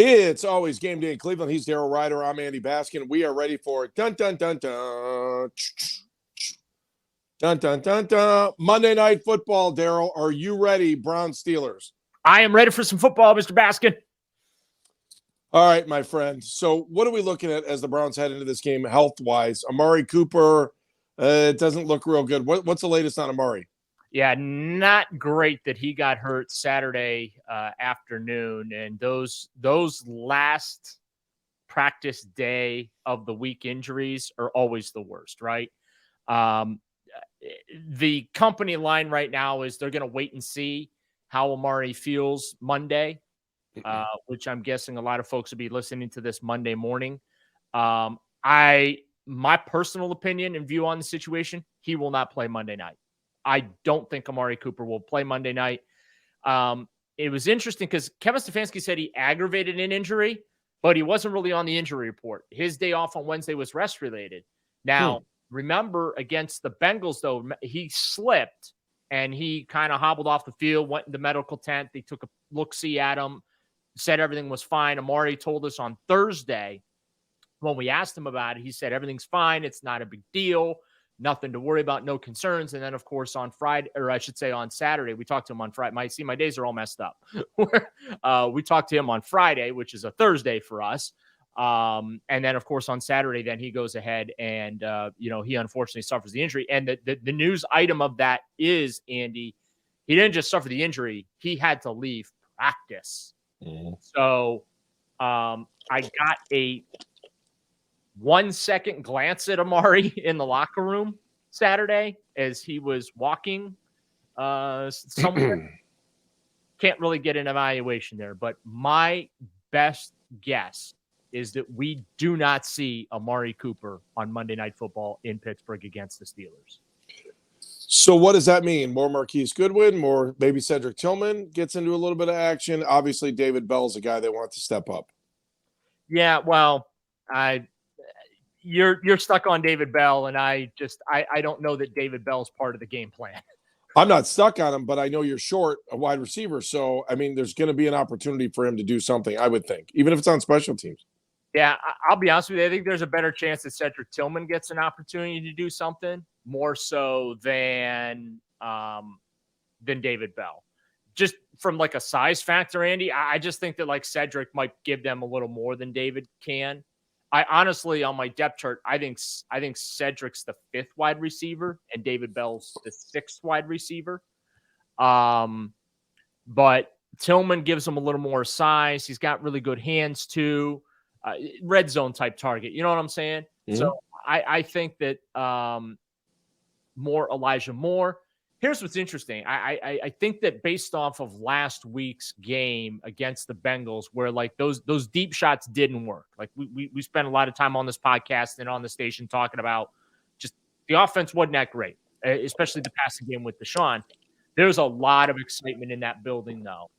It's always game day in Cleveland. He's Daryl Ryder. I'm Andy Baskin. We are ready for dun dun dun dun. Dun dun dun dun. Monday Night Football, Daryl. Are you ready, Browns Steelers? I am ready for some football, Mr. Baskin. All right, my friend. So what are we looking at as the Browns head into this game health-wise? Amari Cooper, it doesn't look real good. What's the latest on Amari? Yeah, not great that he got hurt Saturday afternoon, and those last practice day of the week injuries are always the worst, right? The company line right now is they're going to wait and see how Amari feels Monday, which I'm guessing a lot of folks will be listening to this Monday morning. My personal opinion and view on the situation, he will not play Monday night. I don't think Amari Cooper will play Monday night. It was interesting because Kevin Stefanski said he aggravated an injury, but he wasn't really on the injury report. His day off on Wednesday was rest-related. Now, remember, against the Bengals, though, he slipped, and he kind of hobbled off the field, went in the medical tent. They took a look-see at him, said everything was fine. Amari told us on Thursday when we asked him about it, he said everything's fine. It's not a big deal. Nothing to worry about, no concerns. And then, of course, on Friday, or I should say on Saturday, we talked to him on Friday. My days are all messed up. We talked to him on Friday, which is a Thursday for us. And then, of course, on Saturday, then he goes ahead and, he unfortunately suffers the injury. And the news item of that is, Andy, he didn't just suffer the injury. He had to leave practice. So I got a 1 second glance at Amari in the locker room Saturday as he was walking somewhere. Can't really get an evaluation there, but my best guess is that we do not see Amari Cooper on Monday Night Football in Pittsburgh against the Steelers. So what does that mean? More Marquise Goodwin, more maybe Cedric Tillman gets into a little bit of action. Obviously, David Bell's a guy that wants to step up. Yeah, well, you're stuck on David Bell, and I don't know that David Bell's part of the game plan. I'm not stuck on him, but I know you're short a wide receiver. So, I mean, there's going to be an opportunity for him to do something, I would think, even if it's on special teams. Yeah, I'll be honest with you. I think there's a better chance that Cedric Tillman gets an opportunity to do something more so than David Bell. Just from like a size factor, Andy, I just think that like Cedric might give them a little more than David can. I honestly, on my depth chart, I think Cedric's the 5th wide receiver and David Bell's the 6th wide receiver. But Tillman gives him a little more size. He's got really good hands too. Red zone type target. You know what I'm saying? Mm-hmm. So I think that more Elijah Moore. Here's what's interesting. I think that based off of last week's game against the Bengals, where like those deep shots didn't work. Like we spent a lot of time on this podcast and on the station talking about just the offense wasn't that great, especially the passing game with Deshaun. There's a lot of excitement in that building though,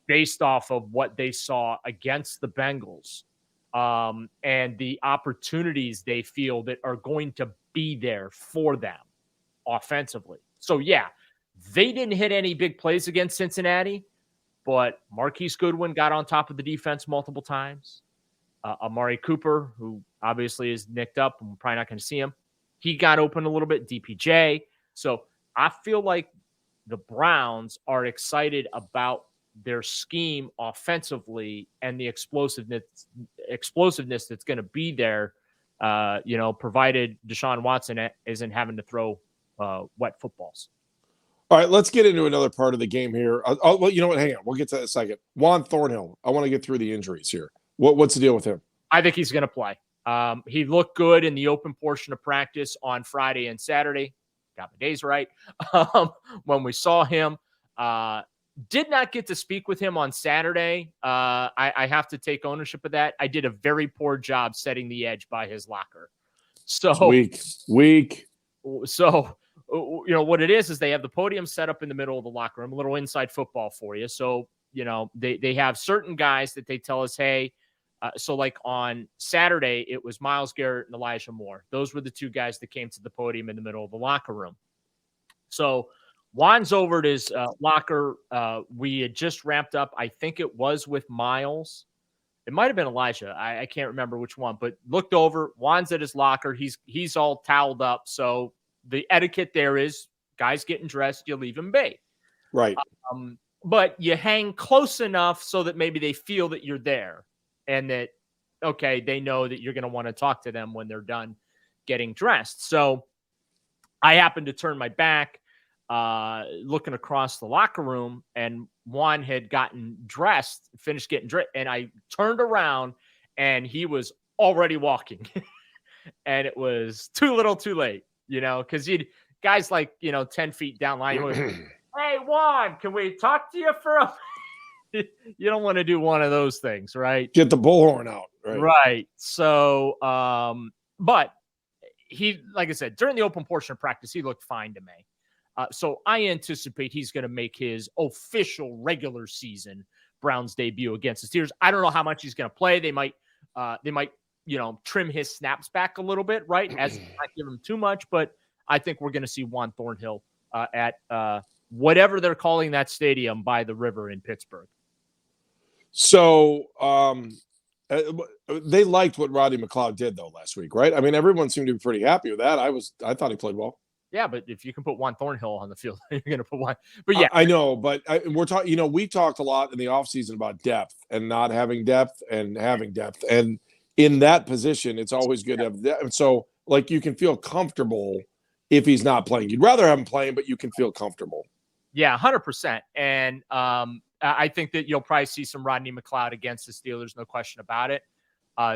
based off of what they saw against the Bengals and the opportunities they feel that are going to be there for them offensively. So, yeah, they didn't hit any big plays against Cincinnati, but Marquise Goodwin got on top of the defense multiple times. Amari Cooper, who obviously is nicked up, and we're probably not going to see him, he got open a little bit, DPJ. So I feel like the Browns are excited about their scheme offensively and the explosiveness that's going to be there, provided Deshaun Watson isn't having to throw wet footballs. All right, let's get into another part of the game here. Well, you know what? Hang on. We'll get to that in a second. Juan Thornhill. I want to get through the injuries here. What's the deal with him? I think he's going to play. He looked good in the open portion of practice on Friday and Saturday. Got my days right. When we saw him, did not get to speak with him on Saturday. I have to take ownership of that. I did a very poor job setting the edge by his locker. So weak. So, what it is they have the podium set up in the middle of the locker room, a little inside football for you. So, they have certain guys that they tell us, hey, so like on Saturday, it was Myles Garrett and Elijah Moore. Those were the two guys that came to the podium in the middle of the locker room. So Juan's over at his locker. We had just wrapped up, I think it was with Myles, it might have been Elijah. I can't remember which one, but looked over. Juan's at his locker. He's all toweled up. So the etiquette there is guys getting dressed, you leave him be. Right. But you hang close enough so that maybe they feel that you're there and that, okay, they know that you're going to want to talk to them when they're done getting dressed. So I happened to turn my back, looking across the locker room, and Juan had gotten dressed, finished getting dressed, and I turned around and he was already walking. And it was too little too late, because guys like, 10 feet down line, hey, Juan, can we talk to you for a You don't want to do one of those things, right? Get the bullhorn out. Right. So, but he, like I said, during the open portion of practice, he looked fine to me. So I anticipate he's going to make his official regular season Browns debut against the Steelers. I don't know how much he's going to play. They might, trim his snaps back a little bit, right? As not give him too much, but I think we're going to see Juan Thornhill at whatever they're calling that stadium by the river in Pittsburgh. So they liked what Rodney McLeod did though last week, right? I mean, everyone seemed to be pretty happy with that. I thought he played well. Yeah, but if you can put Juan Thornhill on the field, you're going to put one. But yeah, I know. But we're talking. We talked a lot in the offseason about depth and not having depth and having depth. And in that position, it's always good to have depth. So, like, you can feel comfortable if he's not playing. You'd rather have him playing, but you can feel comfortable. Yeah, 100%. And I think that you'll probably see some Rodney McLeod against the Steelers, no question about it.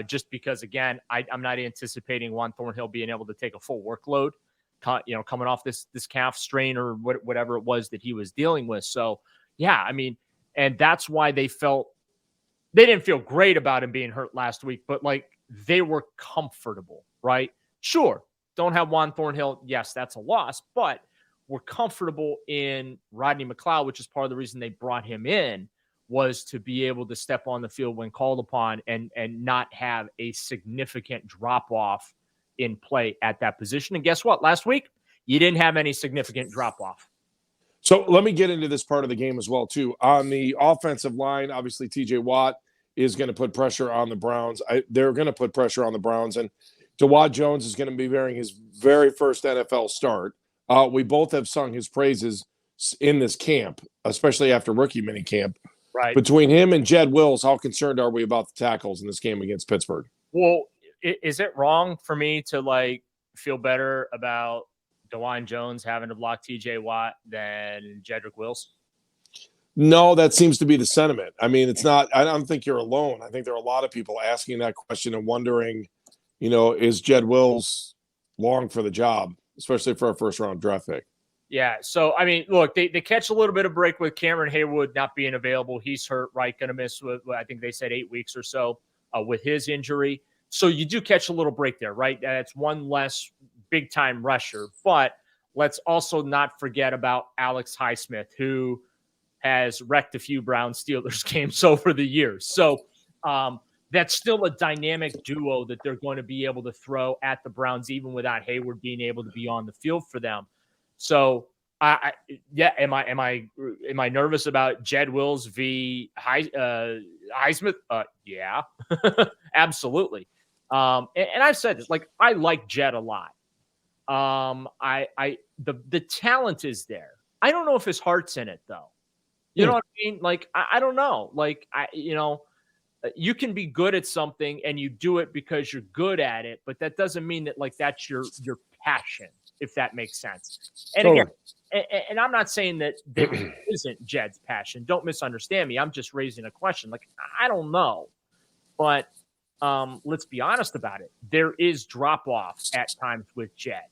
Just because, again, I'm not anticipating Juan Thornhill being able to take a full workload. Coming off this calf strain or whatever it was that he was dealing with. So, yeah, I mean, and that's why they didn't feel great about him being hurt last week, but like they were comfortable, right? Sure, don't have Juan Thornhill. Yes, that's a loss, but we're comfortable in Rodney McLeod, which is part of the reason they brought him in, was to be able to step on the field when called upon and not have a significant drop-off in play at that position. And guess what? Last week, you didn't have any significant drop-off. So let me get into this part of the game as well, too. On the offensive line, obviously, TJ Watt is going to put pressure on the Browns. They're going to put pressure on the Browns. And Dawand Jones is going to be wearing his very first NFL start. We both have sung his praises in this camp, especially after rookie mini camp. Right. Between him and Jed Wills, how concerned are we about the tackles in this game against Pittsburgh? Well, is it wrong for me to feel better about Dawand Jones having to block TJ Watt than Cedric Wills? No, that seems to be the sentiment. I mean, it's not. I don't think you're alone. I think there are a lot of people asking that question and wondering, is Jed Wills long for the job, especially for a first-round draft pick? Yeah. So, I mean, look, they catch a little bit of break with Cameron Haywood not being available. He's hurt, right? Going to miss, I think they said 8 weeks or so with his injury. So you do catch a little break there, right? That's one less big-time rusher. But let's also not forget about Alex Highsmith, who has wrecked a few Browns-Steelers games over the years. So that's still a dynamic duo that they're going to be able to throw at the Browns, even without Hayward being able to be on the field for them. So, am I nervous about Jed Wills v. Highsmith? Yeah, absolutely. And I've said this, I like Jed a lot. The talent is there. I don't know if his heart's in it though. You know what I mean? I don't know. You can be good at something and you do it because you're good at it, but that doesn't mean that that's your passion, if that makes sense. And totally. Again, and I'm not saying that there isn't Jed's passion. Don't misunderstand me. I'm just raising a question. I don't know, but let's be honest about it. There is drop-off at times with Jed.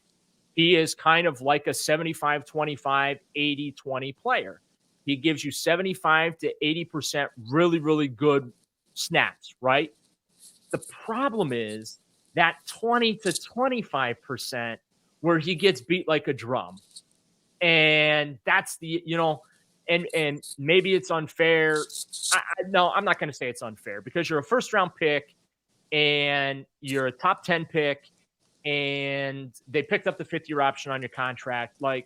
He is kind of like a 75-25, 80-20 player. He gives you 75 to 80% really, really good snaps, right? The problem is that 20 to 25% where he gets beat like a drum. And that's the, and maybe it's unfair. No, I'm not going to say it's unfair because you're a first-round pick and you're a top 10 pick and they picked up the 5th-year option on your contract. I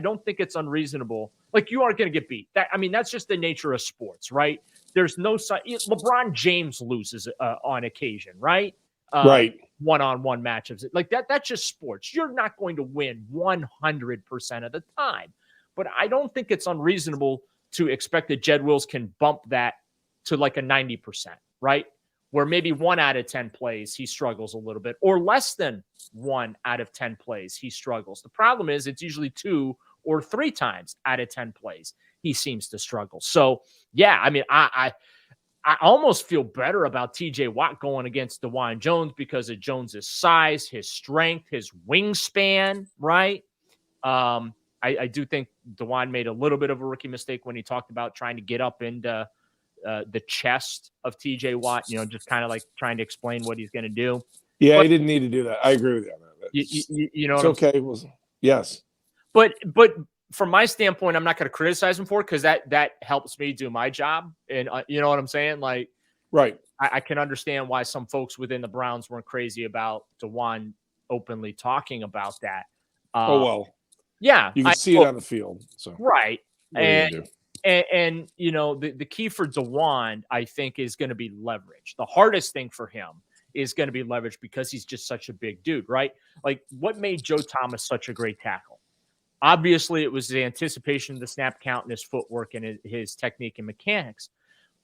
don't think it's unreasonable. You aren't going to get beat. That's just the nature of sports, right? there's no sign. LeBron James loses on occasion, right? Right. One-on-one matchups like that. That's just sports. You're not going to win 100% of the time, but I don't think it's unreasonable to expect that Jed Wills can bump that to like a 90%, right? Where maybe 1 out of 10 plays, he struggles a little bit, or less than 1 out of 10 plays, he struggles. The problem is it's usually 2 or 3 times out of 10 plays he seems to struggle. So, yeah, I mean, I almost feel better about TJ Watt going against Dawand Jones because of Jones's size, his strength, his wingspan, right? I do think Dawand made a little bit of a rookie mistake when he talked about trying to get up into the chest of TJ Watt, just kind of like trying to explain what he's going to do. Yeah, but he didn't need to do that. I agree with you on that. You know, it's okay. Yes. But from my standpoint, I'm not going to criticize him for it because that helps me do my job. And you know what I'm saying? Like, right. I can understand why some folks within the Browns weren't crazy about Dawand openly talking about that. Yeah, you can see it on the field. So right, and the key for Dawand, I think, is going to be leverage. The hardest thing for him is going to be leverage because he's just such a big dude, right? Like, what made Joe Thomas such a great tackle? Obviously, it was the anticipation of the snap count and his footwork and his technique and mechanics.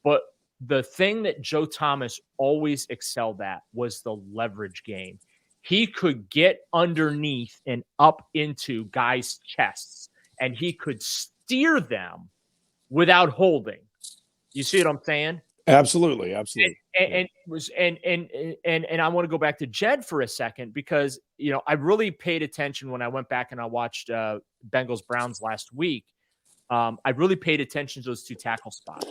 But the thing that Joe Thomas always excelled at was the leverage game. He could get underneath and up into guys' chests, and he could steer them without holding. You see what I'm saying? Absolutely. And I want to go back to Jed for a second because I really paid attention when I went back and I watched Bengals Browns last week. I really paid attention to those 2 tackle spots,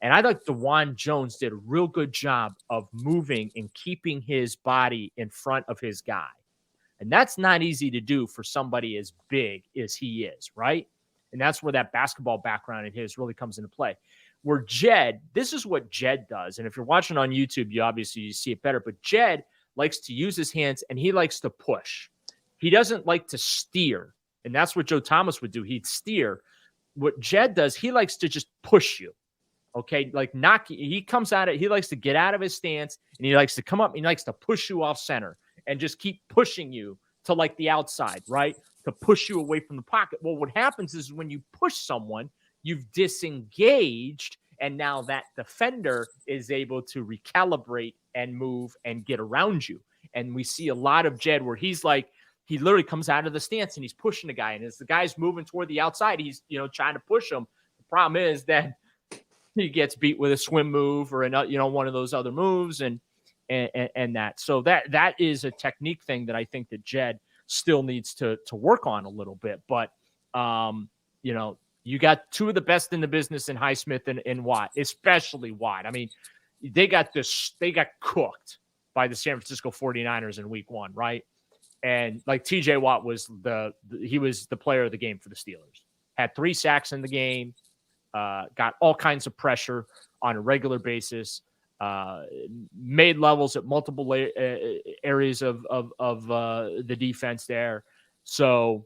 and I thought Dawand Jones did a real good job of moving and keeping his body in front of his guy, and that's not easy to do for somebody as big as he is, right? And that's where that basketball background in his really comes into play. Where Jed, this is what Jed does. And if you're watching on YouTube, you see it better. But Jed likes to use his hands and he likes to push. He doesn't like to steer. And that's what Joe Thomas would do. He'd steer. What Jed does, he likes to just push you. Okay. Like he comes at it. He likes to get out of his stance and he likes to come up and he likes to push you off center and just keep pushing you to like the outside, right? To push you away from the pocket. Well, what happens is when you push someone, you've disengaged, and now that defender is able to recalibrate and move and get around you. And we see a lot of Jed where he's like, he literally comes out of the stance and he's pushing the guy. And as the guy's moving toward the outside, he's, trying to push him. The problem is that he gets beat with a swim move or one of those other moves and that. So that is a technique thing that I think that Jed still needs to work on a little bit. But, you got 2 of the best in the business in Highsmith and Watt, especially Watt. I mean, they got cooked by the San Francisco 49ers in week 1, right? And like TJ Watt was he was the player of the game for the Steelers. Had 3 sacks in the game, got all kinds of pressure on a regular basis, made levels at multiple areas of the defense there. So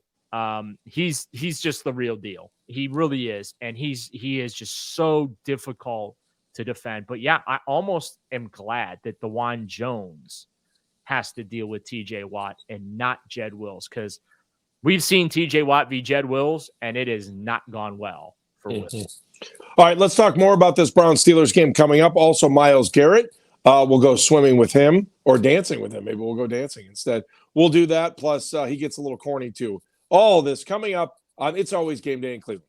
he's just the real deal. He really is. And he is just so difficult to defend. But yeah, I almost am glad that Dawand Jones has to deal with TJ Watt and not Jed Wills, because we've seen TJ Watt v. Jed Wills, and it has not gone well for Wills. All right, let's talk more about this Browns-Steelers game coming up. Also, Myles Garrett. We'll go swimming with him or dancing with him. Maybe we'll go dancing instead. We'll do that. Plus, he gets a little corny, too. All this coming up on It's Always Game Day in Cleveland.